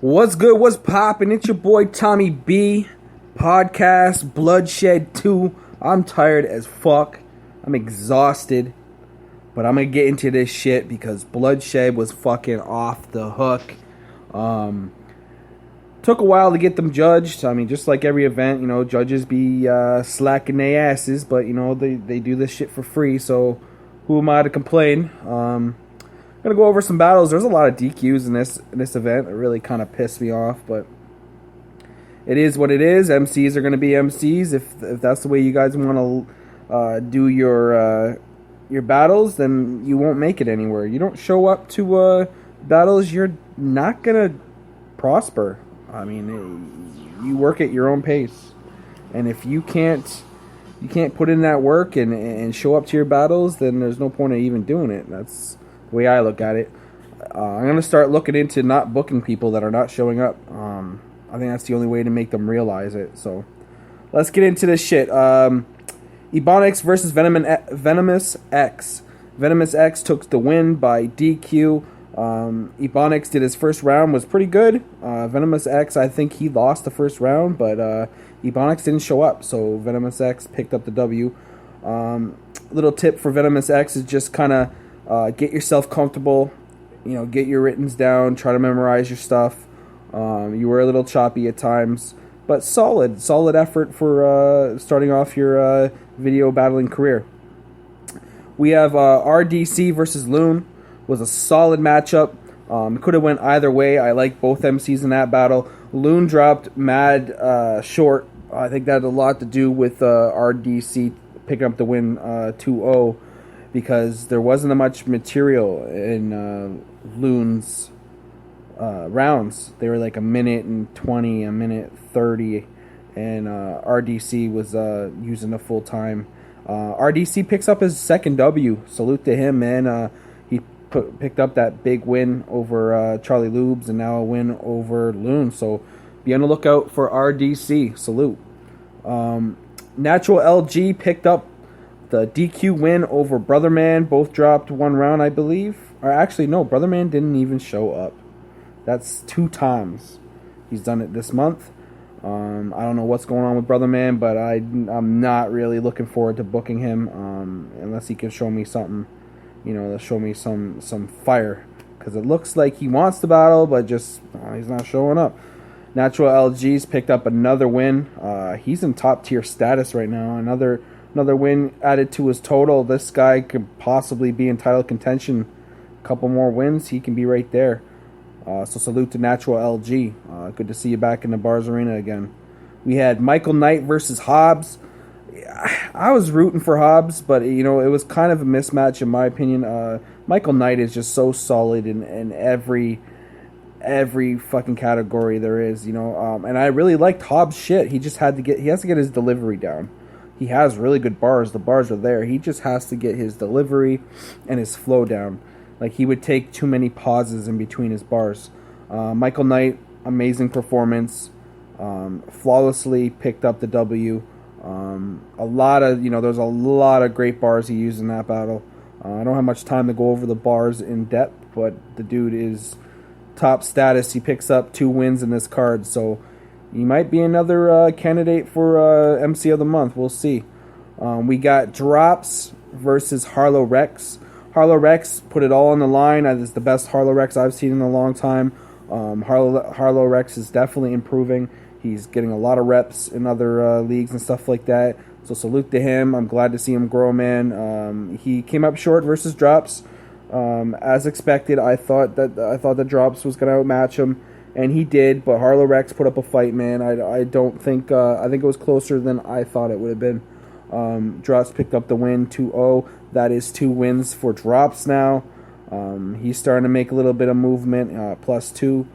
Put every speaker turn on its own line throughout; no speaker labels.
What's good? What's poppin'? It's your boy Tommy B. Podcast Bloodshed 2. I'm tired as fuck. I'm exhausted. But I'm gonna get into this shit because Bloodshed was fucking off the hook. Took a while to get them judged. I mean, just like every event, judges be slacking their asses, but they do this shit for free. So who am I to complain? Gonna go over some battles. There's a lot of DQs in this event. It really kind of pissed me off, but it is what it is. MCs are gonna be MCs. If that's the way you guys want to do your battles, then you won't make it anywhere. You don't show up to battles, you're not gonna prosper. I mean, you work at your own pace, and if you can't put in that work and show up to your battles, then there's no point of even doing it. That's the way I look at it. I'm going to start looking into not booking people that are not showing up. I think that's the only way to make them realize it. So let's get into this shit. Ebonics versus Venomous X. Venomous X took the win by DQ. Ebonics did his first round, was pretty good. Venomous X, I think he lost the first round, but Ebonics didn't show up, so Venomous X picked up the W. Little tip for Venomous X is just kind of get yourself comfortable, get your writtens down, try to memorize your stuff. You were a little choppy at times, but solid effort for starting off your video battling career. We have RDC versus Loon. Was a solid matchup. Could have went either way. I like both MCs in that battle. Loon dropped mad short. I think that had a lot to do with RDC picking up the win 2-0 because there wasn't much material in Loon's rounds. They were like a minute and 20, a minute 30, and RDC was using the full time. RDC picks up his second W. Salute to him, man. He picked up that big win over Charlie Lubes and now a win over Loon. So be on the lookout for RDC. Salute. Natural LG picked up the DQ win over Brother Man. Both dropped one round, I believe. Or actually, no, Brother Man didn't even show up. That's 2 times he's done it this month. I don't know what's going on with Brother Man, but I'm not really looking forward to booking him unless he can show me something. Show me some fire, because it looks like he wants the battle, but just he's not showing up. Natural LG's picked up another win. He's in top tier status right now. Another win added to his total. This guy could possibly be in title contention. A couple more wins, he can be right there. So salute to Natural LG. Good to see you back in the Bars Arena again. We had Michael Knight versus Hobbs. I was rooting for Hobbs, but it was kind of a mismatch in my opinion. Michael Knight is just so solid in every fucking category there is, and I really liked Hobbs' shit. He has to get his delivery down. He has really good bars. The bars are there. He just has to get his delivery and his flow down. Like, he would take too many pauses in between his bars. Michael Knight, amazing performance. Flawlessly picked up the W. There's a lot of great bars he used in that battle. I don't have much time to go over the bars in depth, but the dude is top status. He picks up 2 wins in this card, so he might be another candidate for MC of the month. We'll see. We got Drops versus Harlow Rex. Harlow Rex put it all on the line. It's the best Harlow Rex I've seen in a long time. Harlow Rex is definitely improving. He's getting a lot of reps in other leagues and stuff like that. So salute to him. I'm glad to see him grow, man. He came up short versus Drops. As expected, I thought that Drops was going to outmatch him, and he did. But Harlow Rex put up a fight, man. I think it was closer than I thought it would have been. Drops picked up the win 2-0. That is 2 wins for Drops now. He's starting to make a little bit of movement. +2.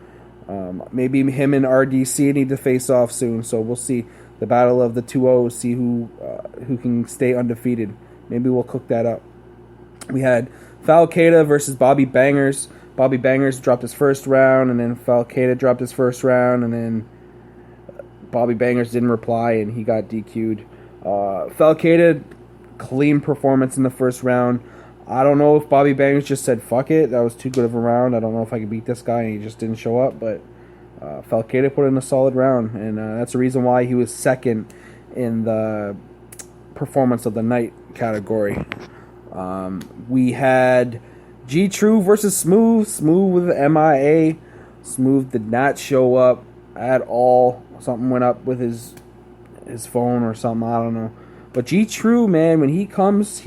Maybe him and RDC need to face off soon, so we'll see. The battle of the 2-0, see who can stay undefeated. Maybe we'll cook that up. We had Falcada versus Bobby Bangers. Bobby Bangers dropped his first round, and then Falcada dropped his first round, and then Bobby Bangers didn't reply, and he got DQ'd. Falcada, clean performance in the first round. I don't know if Bobby Bangers just said, fuck it, that was too good of a round. I don't know if I can beat this guy, and he just didn't show up, but Falcada put in a solid round, and that's the reason why he was second in the performance of the night category. We had G-True versus Smooth. Smooth with MIA. Smooth did not show up at all. Something went up with his phone or something. I don't know. But G-True, man, when he comes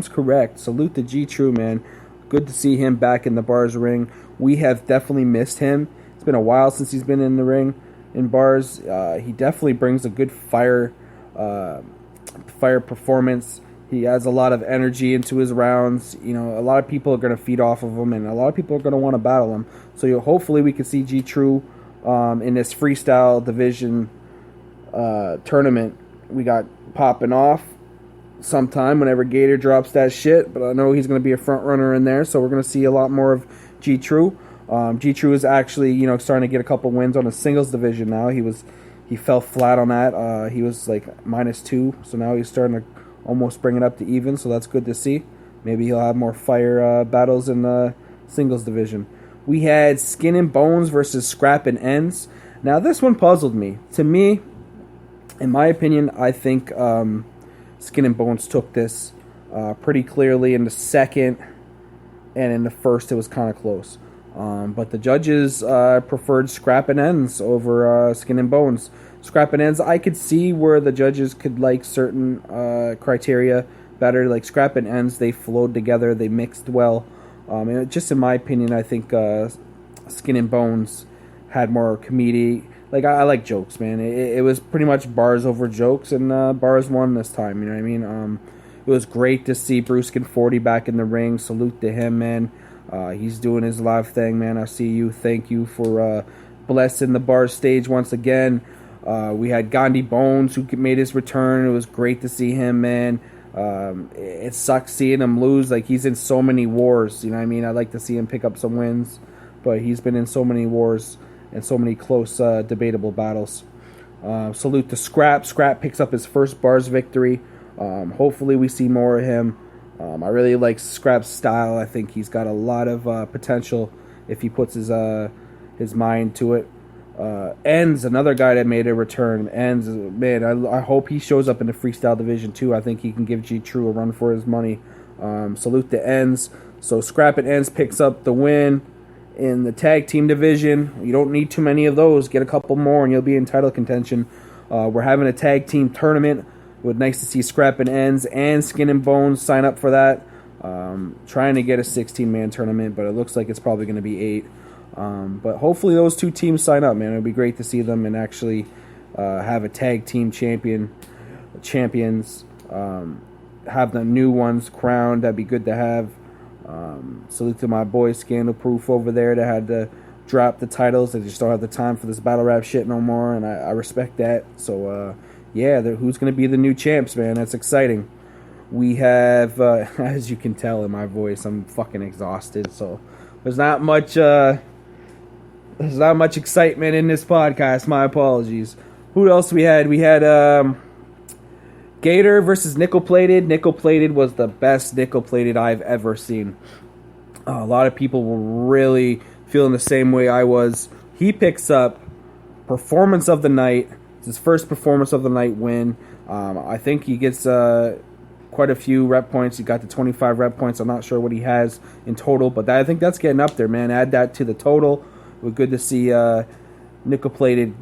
correct. Salute to G-True, man. Good to see him back in the bars ring. We have definitely missed him. It's been a while since he's been in the ring in bars. He definitely brings a good fire performance. He adds a lot of energy into his rounds. You know, a lot of people are going to feed off of him, and a lot of people are going to want to battle him. So hopefully we can see G-True in this freestyle division tournament we got popping off sometime whenever Gator drops that shit. But I know he's going to be a front runner in there, so we're going to see a lot more of G-True. G-True is actually, you know, starting to get a couple wins on the singles division now. He fell flat on that. He was like -2, so now he's starting to almost bring it up to even, so that's good to see. Maybe he'll have more fire battles in the singles division. We had Skin and Bones versus Scrap and Ends. Now, this one puzzled me. To me, in my opinion, I think Skin and Bones took this pretty clearly in the second, and in the first it was kind of close. But the judges preferred Scrap and Ends over Skin and Bones. Scrap and Ends, I could see where the judges could like certain criteria better. Like Scrap and Ends, they flowed together, they mixed well. And just in my opinion, I think Skin and Bones had more comedy. Like I like jokes, man. It was pretty much bars over jokes, and bars won this time. You know what I mean? It was great to see Bruskin 40 back in the ring. Salute to him, man. He's doing his live thing, man. I see you. Thank you for blessing the bar stage once again. We had Gandhi Bones, who made his return. It was great to see him, man. It sucks seeing him lose. Like, he's in so many wars, you know what I mean? I'd like to see him pick up some wins, but he's been in so many wars and so many close, debatable battles. Salute to Scrap. Scrap picks up his first bars victory. Hopefully we see more of him. I really like Scrap's style. I think he's got a lot of potential if he puts his mind to it. Ends, another guy that made a return. Ends, man, I hope he shows up in the freestyle division too. I think he can give G-True a run for his money. Salute to Ends. So Scrap and Ends picks up the win in the tag team division. You don't need too many of those. Get a couple more and you'll be in title contention. We're having a tag team tournament. It would nice to see Scrap and Ends and Skin and Bones sign up for that. Trying to get a 16-man tournament, but it looks like it's probably going to be 8. But hopefully those two teams sign up, man. It would be great to see them and actually have a tag team champions, have the new ones crowned. That'd be good to have. Salute to my boy Scandal Proof over there that had to drop the titles. They just don't have the time for this battle rap shit no more, and I respect that. So, yeah, who's going to be the new champs, man? That's exciting. We have, as you can tell in my voice, I'm fucking exhausted, so there's not much excitement in this podcast. My apologies. Who else we had? We had Gator versus Nickel Plated. Nickel Plated was the best Nickel Plated I've ever seen. A lot of people were really feeling the same way I was. He picks up performance of the night. It's his first performance of the night win. I think he gets quite a few rep points. He got the 25 rep points. I'm not sure what he has in total, but I think that's getting up there, man. Add that to the total. We're good to see Nickel Plated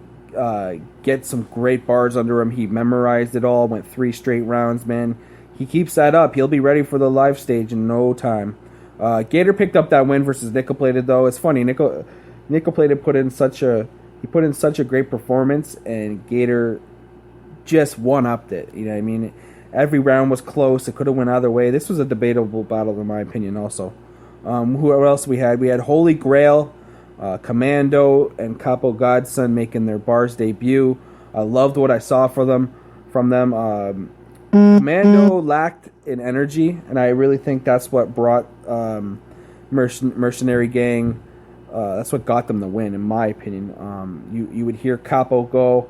get some great bars under him. He memorized it all, went 3 straight rounds, man. He keeps that up. He'll be ready for the live stage in no time. Gator picked up that win versus Nickel Plated, though. It's funny. Nickel Plated put in such a great performance, and Gator just one-upped it. You know what I mean? Every round was close. It could have went either way. This was a debatable battle, in my opinion, also. Who else we had? We had Holy Grail, Commando, and Capo Godson making their bars debut. I loved what I saw from them. Commando lacked in energy, and I really think that's what brought Mercenary Gang. That's what got them the win, in my opinion. You would hear Capo go,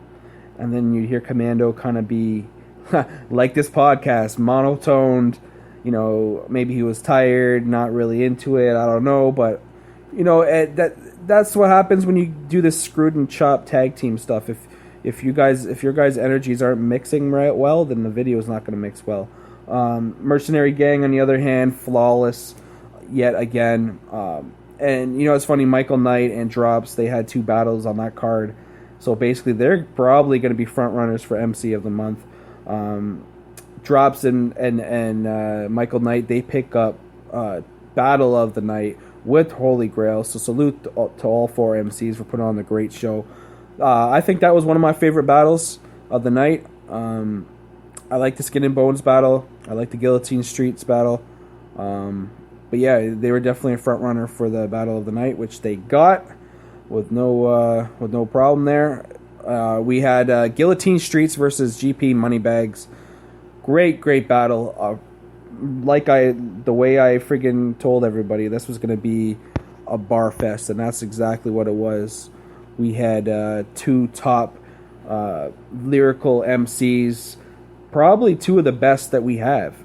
and then you'd hear Commando kind of be like this podcast, monotoned. You know, maybe he was tired, not really into it. I don't know, but that's what happens when you do this screwed and chopped tag team stuff. If your guys' energies aren't mixing right well, then the video is not going to mix well. Mercenary Gang, on the other hand, flawless yet again. And it's funny, Michael Knight and Drops, they had 2 battles on that card. So basically, they're probably going to be front runners for MC of the month. Drops and Michael Knight, they pick up Battle of the Night with Holy Grail. So salute to all 4 MCs for putting on the great show. I think that was one of my favorite battles of the night. I like the Skin and Bones battle. I like the Guillotine Streets battle. But yeah, they were definitely a front runner for the Battle of the Night, which they got with no problem there. We had Guillotine Streets versus GP Moneybags. Great battle. The way I friggin' told everybody, this was going to be a bar fest, and that's exactly what it was. We had 2 top lyrical MCs, probably 2 of the best that we have.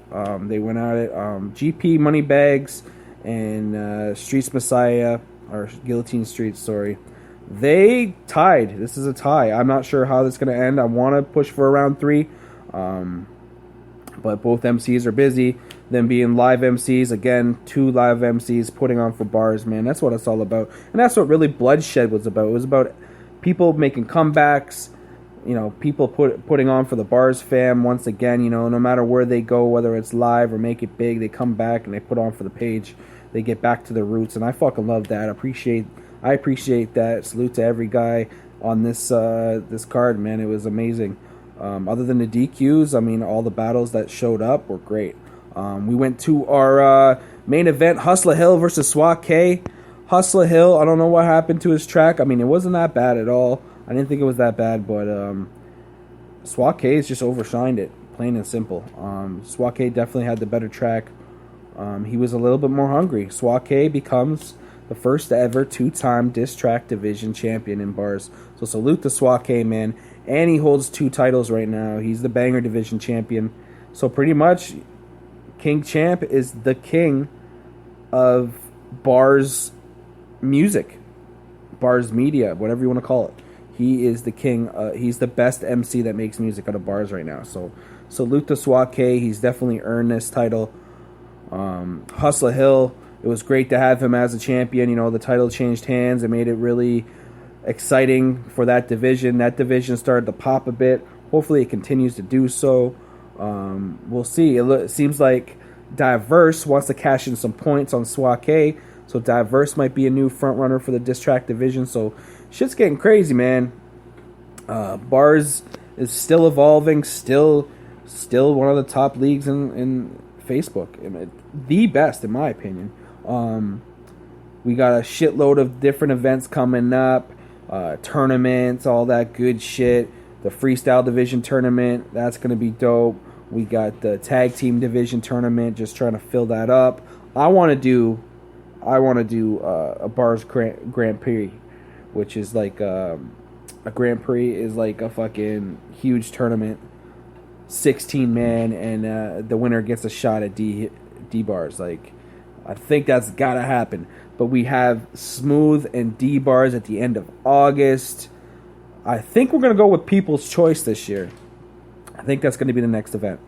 They went at it. GP Moneybags and Streets Messiah, or Guillotine Streets, sorry. They tied. This is a tie. I'm not sure how this is going to end. I want to push for a round 3. But both MCs are busy. Them being live MCs, again, 2 live MCs putting on for bars, man. That's what it's all about. And that's what really Bloodshed was about. It was about people making comebacks, people putting on for the bars fam once again, no matter where they go, whether it's live or make it big, they come back and they put on for the page. They get back to their roots, and I fucking love that. I appreciate that. Salute to every guy on this card, man. It was amazing. Other than the DQs, all the battles that showed up were great. We went to our main event, Hustler Hill versus Swat K. Hustler Hill, I don't know what happened to his track. It wasn't that bad at all. I didn't think it was that bad, but Swat K has just overshined it, plain and simple. Swat K definitely had the better track. He was a little bit more hungry. Swat K becomes the first ever 2-time diss track division champion in bars. So salute to Swat K, man. And he holds 2 titles right now. He's the banger division champion. So pretty much, King Champ is the king of bars music, bars media, whatever you want to call it. He is the king. He's the best MC that makes music out of bars right now. So salute to Swat K. He's definitely earned this title. Hustler Hill, it was great to have him as a champion. The title changed hands and made it really exciting for that division. That division started to pop a bit. Hopefully it continues to do so. We'll see. It seems like Diverse wants to cash in some points on Swat K, so Diverse might be a new front runner for the diss track division. So shit's getting crazy, man. Bars is still evolving, still one of the top leagues in Facebook. The best, in my opinion. We got a shitload of different events coming up, tournaments, all that good shit. The freestyle division tournament, that's going to be dope. We got the tag team division tournament, just trying to fill that up. I want to do a bars Grand Prix, which is like a Grand Prix is like a fucking huge tournament, 16 man, and the winner gets a shot at D bars. Like, I think that's gotta happen. But we have Smooth and D bars at the end of August. I think we're gonna go with People's Choice this year. I think that's gonna be the next event.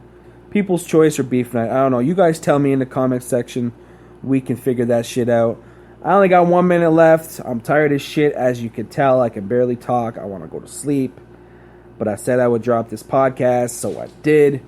People's Choice or Beef Night. I don't know. You guys tell me in the comment section. We can figure that shit out. I only got 1 minute left. I'm tired as shit. As you can tell, I can barely talk. I want to go to sleep. But I said I would drop this podcast, so I did.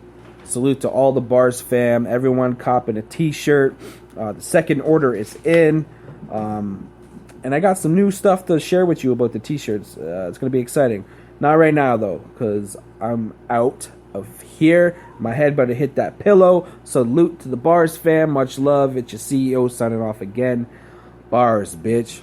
Salute to all the bars fam. Everyone copping a t-shirt. The second order is in. And I got some new stuff to share with you about the t-shirts. It's going to be exciting. Not right now, though, because I'm out of here. My head better hit that pillow. Salute to the bars fam. Much love. It's your CEO signing off again. Bars, bitch.